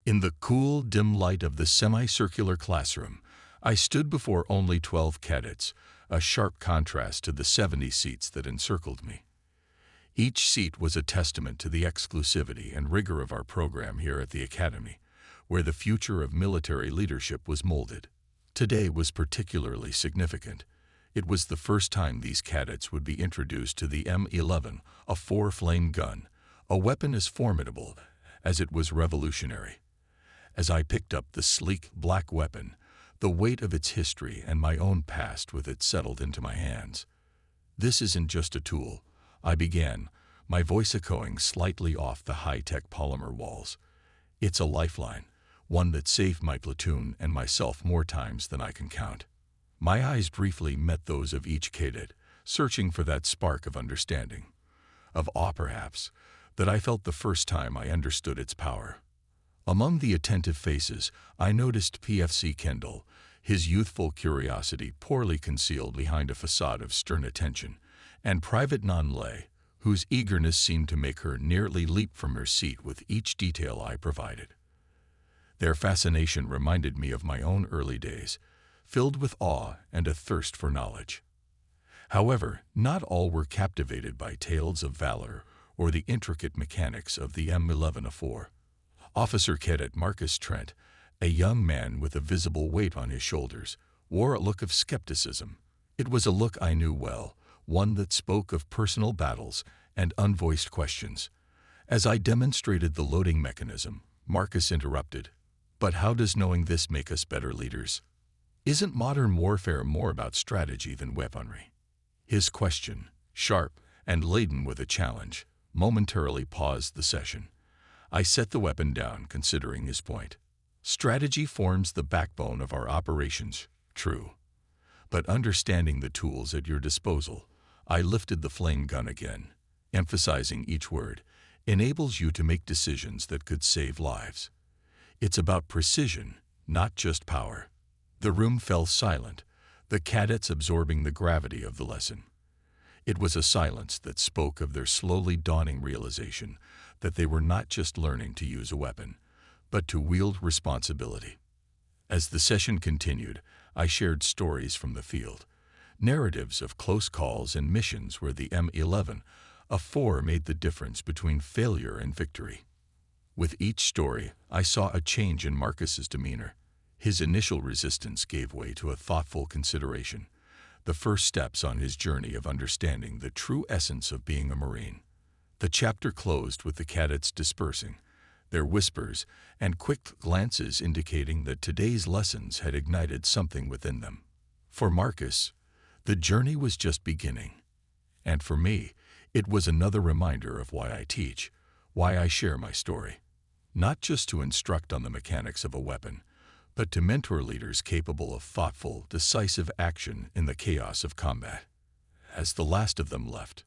In the cool, dim light of the semicircular classroom, I stood before only 12 cadets, a sharp contrast to the 70 seats that encircled me. Each seat was a testament to the exclusivity and rigor of our program here at the Academy, where the future of military leadership was molded. Today was particularly significant. It was the first time these cadets would be introduced to the M11, a 4-flame gun, a weapon as formidable as it was revolutionary. As I picked up the sleek, black weapon, the weight of its history and my own past with it settled into my hands. "This isn't just a tool," I began, my voice echoing slightly off the high-tech polymer walls. "It's a lifeline, one that saved my platoon and myself more times than I can count." My eyes briefly met those of each cadet, searching for that spark of understanding, of awe perhaps, that I felt the first time I understood its power. Among the attentive faces, I noticed PFC Kendall, his youthful curiosity poorly concealed behind a facade of stern attention, and Private Nanlay, whose eagerness seemed to make her nearly leap from her seat with each detail I provided. Their fascination reminded me of my own early days, filled with awe and a thirst for knowledge. However, not all were captivated by tales of valor or the intricate mechanics of the M11A4. Officer Cadet Marcus Trent, a young man with a visible weight on his shoulders, wore a look of skepticism. It was a look I knew well, one that spoke of personal battles and unvoiced questions. As I demonstrated the loading mechanism, Marcus interrupted, "But how does knowing this make us better leaders? Isn't modern warfare more about strategy than weaponry?" His question, sharp and laden with a challenge, momentarily paused the session. I set the weapon down, considering his point. Strategy forms the backbone of our operations, true. But understanding the tools at your disposal, I lifted the flame gun again, emphasizing each word, enables you to make decisions that could save lives. It's about precision, not just power. The room fell silent, the cadets absorbing the gravity of the lesson. It was a silence that spoke of their slowly dawning realization that they were not just learning to use a weapon, but to wield responsibility. As the session continued, I shared stories from the field, narratives of close calls and missions where the M11A4 made the difference between failure and victory. With each story, I saw a change in Marcus's demeanor. His initial resistance gave way to a thoughtful consideration, the first steps on his journey of understanding the true essence of being a Marine. The chapter closed with the cadets dispersing, their whispers and quick glances indicating that today's lessons had ignited something within them. For Marcus, the journey was just beginning. And for me, it was another reminder of why I teach, why I share my story. Not just to instruct on the mechanics of a weapon, but to mentor leaders capable of thoughtful, decisive action in the chaos of combat. As the last of them left,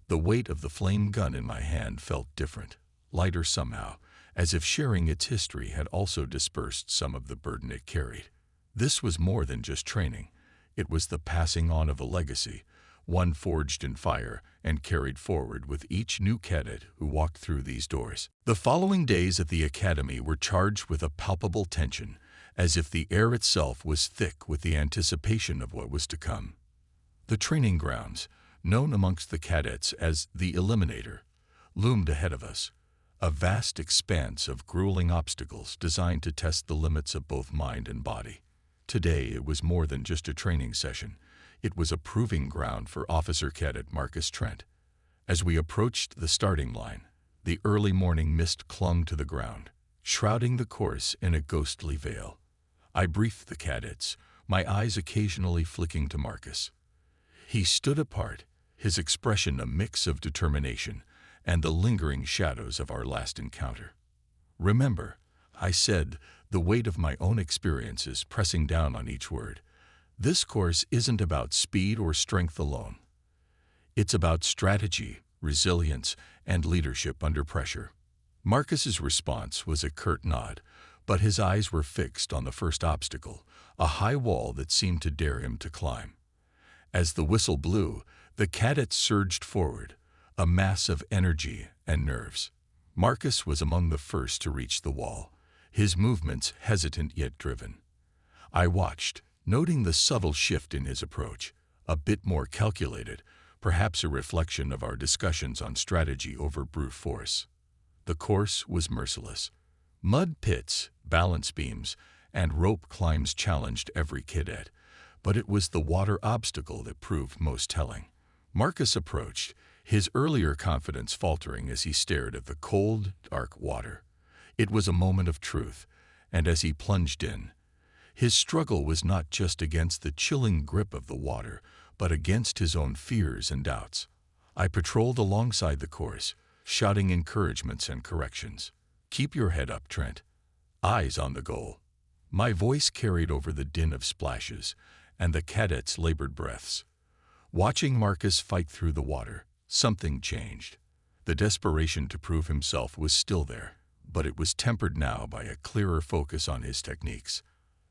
the weight of the flame gun in my hand felt different, lighter somehow, as if sharing its history had also dispersed some of the burden it carried. This was more than just training. It was the passing on of a legacy, one forged in fire and carried forward with each new cadet who walked through these doors. The following days at the Academy were charged with a palpable tension, as if the air itself was thick with the anticipation of what was to come. The training grounds, known amongst the cadets as the Eliminator, loomed ahead of us, a vast expanse of grueling obstacles designed to test the limits of both mind and body. Today it was more than just a training session. It was a proving ground for Officer Cadet Marcus Trent. As we approached the starting line, the early morning mist clung to the ground, shrouding the course in a ghostly veil. I briefed the cadets, my eyes occasionally flicking to Marcus. He stood apart, his expression a mix of determination and the lingering shadows of our last encounter. "Remember," I said, the weight of my own experiences pressing down on each word, "this course isn't about speed or strength alone. It's about strategy, resilience, and leadership under pressure." Marcus's response was a curt nod, but his eyes were fixed on the first obstacle, a high wall that seemed to dare him to climb. As the whistle blew, the cadets surged forward, a mass of energy and nerves. Marcus was among the first to reach the wall, his movements hesitant yet driven. I watched, noting the subtle shift in his approach, a bit more calculated, perhaps a reflection of our discussions on strategy over brute force. The course was merciless. Mud pits, balance beams, and rope climbs challenged every cadet, but it was the water obstacle that proved most telling. Marcus approached, his earlier confidence faltering as he stared at the cold, dark water. It was a moment of truth, and as he plunged in, his struggle was not just against the chilling grip of the water, but against his own fears and doubts. I patrolled alongside the course, shouting encouragements and corrections. "Keep your head up, Trent. Eyes on the goal." My voice carried over the din of splashes and the cadets' labored breaths. Watching Marcus fight through the water, something changed. The desperation to prove himself was still there, but it was tempered now by a clearer focus on his techniques.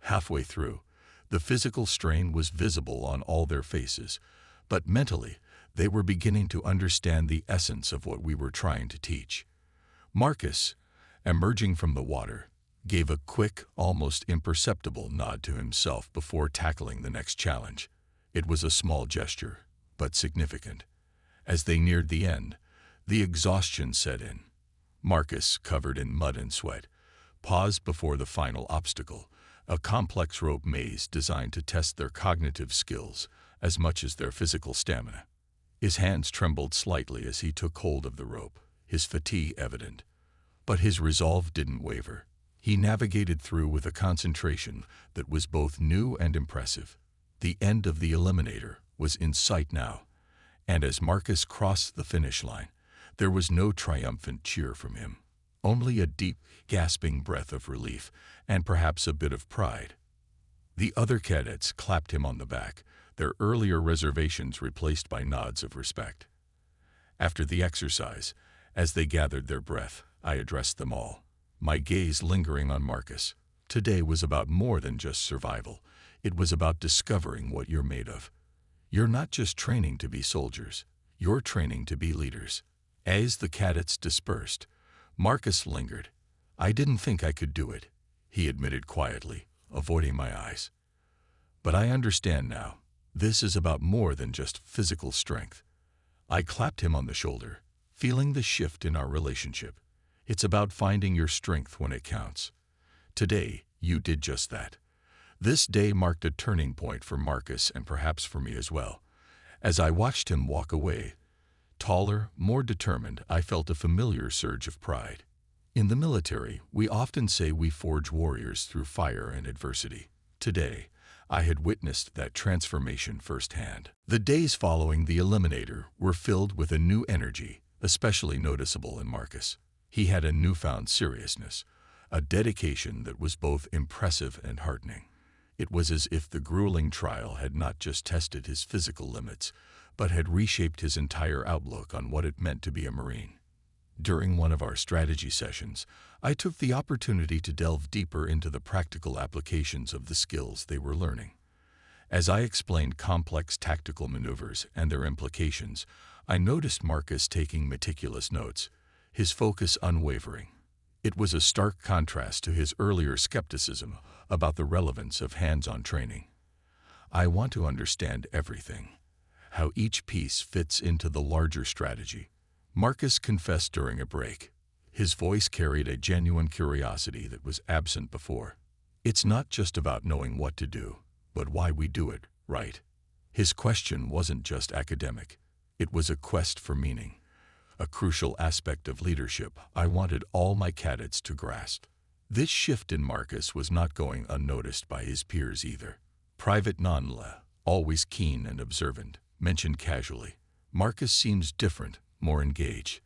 Halfway through, the physical strain was visible on all their faces, but mentally, they were beginning to understand the essence of what we were trying to teach. Marcus, emerging from the water, gave a quick, almost imperceptible nod to himself before tackling the next challenge. It was a small gesture, but significant. As they neared the end, the exhaustion set in. Marcus, covered in mud and sweat, paused before the final obstacle, a complex rope maze designed to test their cognitive skills as much as their physical stamina. His hands trembled slightly as he took hold of the rope, his fatigue evident. But his resolve didn't waver. He navigated through with a concentration that was both new and impressive. The end of the eliminator was in sight now, and as Marcus crossed the finish line, there was no triumphant cheer from him, only a deep, gasping breath of relief and perhaps a bit of pride. The other cadets clapped him on the back, their earlier reservations replaced by nods of respect. After the exercise, as they gathered their breath, I addressed them all, my gaze lingering on Marcus. Today was about more than just survival. It was about discovering what you're made of. You're not just training to be soldiers. You're training to be leaders. As the cadets dispersed, Marcus lingered. "I didn't think I could do it," he admitted quietly, avoiding my eyes. "But I understand now. This is about more than just physical strength." I clapped him on the shoulder, feeling the shift in our relationship. It's about finding your strength when it counts. Today, you did just that. This day marked a turning point for Marcus and perhaps for me as well. As I watched him walk away, taller, more determined, I felt a familiar surge of pride. In the military, we often say we forge warriors through fire and adversity. Today, I had witnessed that transformation firsthand. The days following the eliminator were filled with a new energy, especially noticeable in Marcus. He had a newfound seriousness, a dedication that was both impressive and heartening. It was as if the grueling trial had not just tested his physical limits, but had reshaped his entire outlook on what it meant to be a Marine. During one of our strategy sessions, I took the opportunity to delve deeper into the practical applications of the skills they were learning. As I explained complex tactical maneuvers and their implications, I noticed Marcus taking meticulous notes, his focus unwavering. It was a stark contrast to his earlier skepticism about the relevance of hands-on training. "I want to understand everything, how each piece fits into the larger strategy," Marcus confessed during a break. His voice carried a genuine curiosity that was absent before. "It's not just about knowing what to do, but why we do it, right?" His question wasn't just academic. It was a quest for meaning, a crucial aspect of leadership I wanted all my cadets to grasp. This shift in Marcus was not going unnoticed by his peers either. Private Nonla, always keen and observant, mentioned casually, "Marcus seems different, more engaged.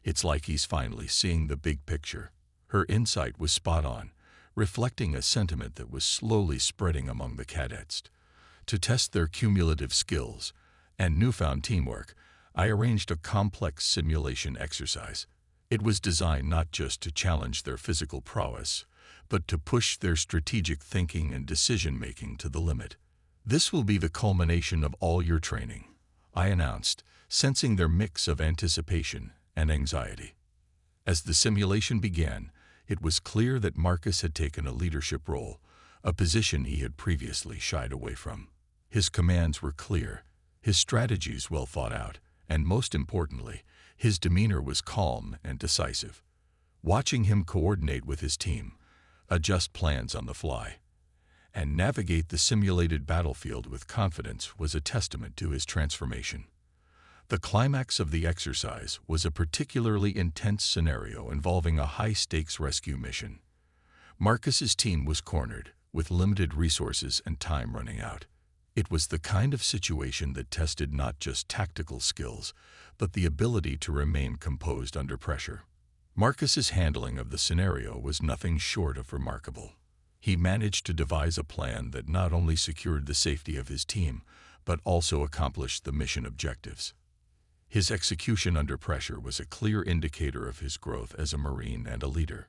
It's like he's finally seeing the big picture." Her insight was spot on, reflecting a sentiment that was slowly spreading among the cadets. To test their cumulative skills and newfound teamwork, I arranged a complex simulation exercise. It was designed not just to challenge their physical prowess, but to push their strategic thinking and decision-making to the limit. "This will be the culmination of all your training," I announced, sensing their mix of anticipation and anxiety. As the simulation began, It was clear that Marcus had taken a leadership role, a position he had previously shied away from. His commands were clear, his strategies well thought out, and most importantly, his demeanor was calm and decisive. Watching him coordinate with his team, adjust plans on the fly, and navigate the simulated battlefield with confidence was a testament to his transformation. The climax of the exercise was a particularly intense scenario involving a high-stakes rescue mission. Marcus's team was cornered, with limited resources and time running out. It was the kind of situation that tested not just tactical skills, but the ability to remain composed under pressure. Marcus's handling of the scenario was nothing short of remarkable. He managed to devise a plan that not only secured the safety of his team, but also accomplished the mission objectives. His execution under pressure was a clear indicator of his growth as a Marine and a leader.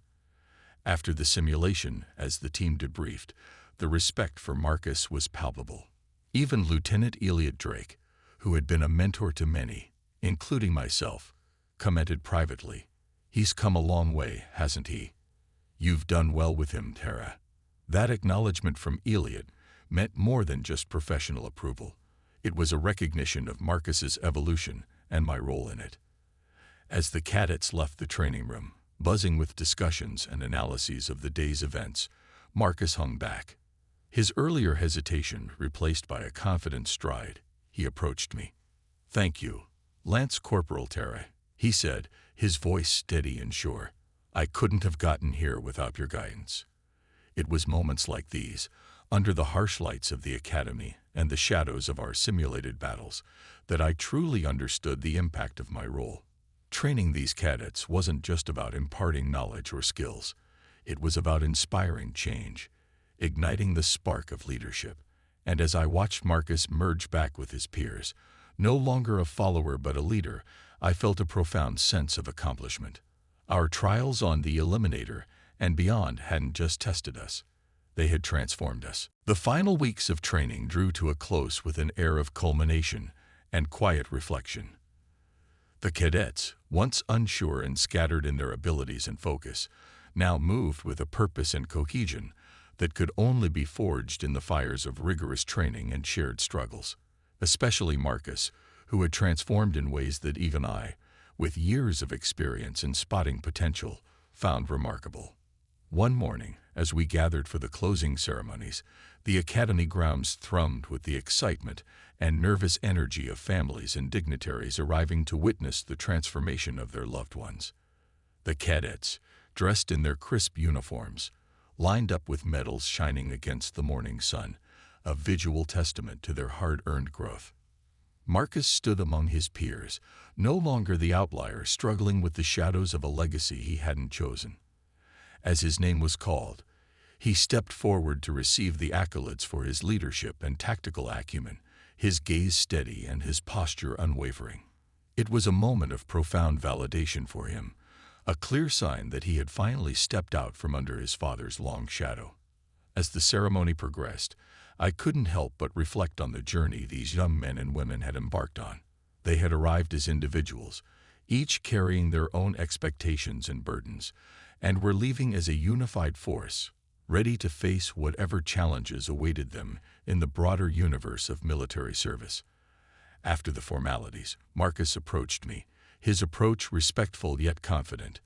After the simulation, as the team debriefed, the respect for Marcus was palpable. Even Lieutenant Elliot Drake, who had been a mentor to many, including myself, commented privately, "He's come a long way, hasn't he? You've done well with him, Tara." That acknowledgement from Elliot meant more than just professional approval. It was a recognition of Marcus's evolution and my role in it. As the cadets left the training room, buzzing with discussions and analyses of the day's events, Marcus hung back. His earlier hesitation replaced by a confident stride, he approached me. "Thank you, Lance Corporal Tara," he said, his voice steady and sure. "I couldn't have gotten here without your guidance." It was moments like these, under the harsh lights of the academy and the shadows of our simulated battles, that I truly understood the impact of my role. Training these cadets wasn't just about imparting knowledge or skills. It was about inspiring change, igniting the spark of leadership. And as I watched Marcus merge back with his peers, no longer a follower but a leader, I felt a profound sense of accomplishment. Our trials on the Eliminator and beyond hadn't just tested us. They had transformed us. The final weeks of training drew to a close with an air of culmination and quiet reflection. The cadets, once unsure and scattered in their abilities and focus, now moved with a purpose and cohesion that could only be forged in the fires of rigorous training and shared struggles. Especially Marcus, who had transformed in ways that even I, with years of experience in spotting potential, found remarkable. One morning, as we gathered for the closing ceremonies, the academy grounds thrummed with the excitement and nervous energy of families and dignitaries arriving to witness the transformation of their loved ones. The cadets, dressed in their crisp uniforms, lined up with medals shining against the morning sun, a visual testament to their hard-earned growth. Marcus stood among his peers, no longer the outlier struggling with the shadows of a legacy he hadn't chosen. As his name was called, he stepped forward to receive the accolades for his leadership and tactical acumen, his gaze steady and his posture unwavering. It was a moment of profound validation for him, a clear sign that he had finally stepped out from under his father's long shadow. As the ceremony progressed, I couldn't help but reflect on the journey these young men and women had embarked on. They had arrived as individuals, each carrying their own expectations and burdens, and were leaving as a unified force, ready to face whatever challenges awaited them in the broader universe of military service. After the formalities, Marcus approached me, his approach respectful yet confident.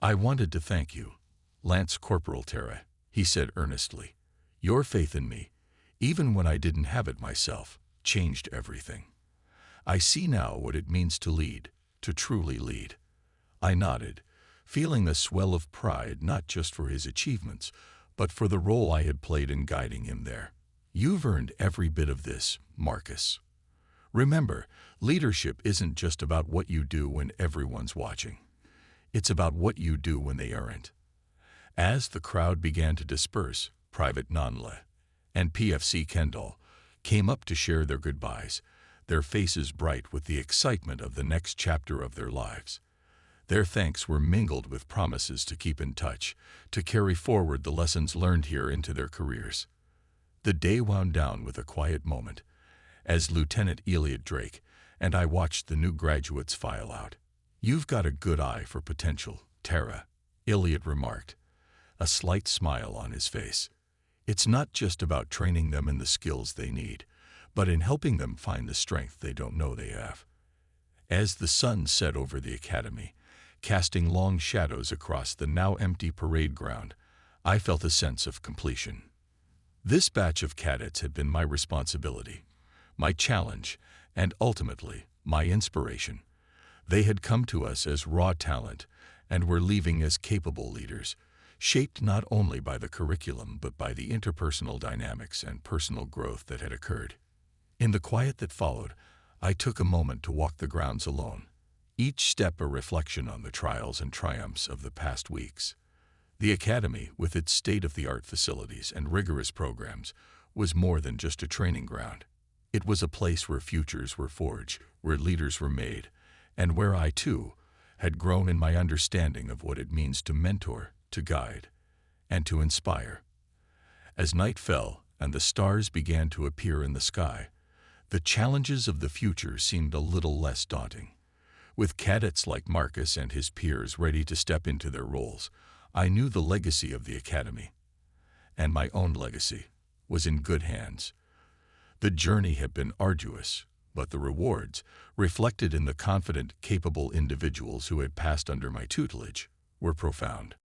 "I wanted to thank you, Lance Corporal Tara," he said earnestly. "Your faith in me, even when I didn't have it myself, changed everything. I see now what it means to lead, to truly lead." I nodded, feeling a swell of pride not just for his achievements, but for the role I had played in guiding him there. "You've earned every bit of this, Marcus. Remember, leadership isn't just about what you do when everyone's watching. It's about what you do when they aren't." As the crowd began to disperse, Private Nanla and PFC Kendall came up to share their goodbyes, their faces bright with the excitement of the next chapter of their lives. Their thanks were mingled with promises to keep in touch, to carry forward the lessons learned here into their careers. The day wound down with a quiet moment, as Lieutenant Elliot Drake and I watched the new graduates file out. "You've got a good eye for potential, Tara," Elliot remarked, a slight smile on his face. It's not just about training them in the skills they need, but in helping them find the strength they don't know they have. As the sun set over the academy, casting long shadows across the now empty parade ground, I felt a sense of completion. This batch of cadets had been my responsibility, my challenge, and ultimately, my inspiration. They had come to us as raw talent and were leaving as capable leaders, shaped not only by the curriculum but by the interpersonal dynamics and personal growth that had occurred. In the quiet that followed, I took a moment to walk the grounds alone, each step a reflection on the trials and triumphs of the past weeks. The academy, with its state-of-the-art facilities and rigorous programs, was more than just a training ground. It was a place where futures were forged, where leaders were made, and where I, too, had grown in my understanding of what it means to mentor, to guide, and to inspire. As night fell and the stars began to appear in the sky, the challenges of the future seemed a little less daunting. With cadets like Marcus and his peers ready to step into their roles, I knew the legacy of the academy, and my own legacy, was in good hands. The journey had been arduous, but the rewards, reflected in the confident, capable individuals who had passed under my tutelage, were profound.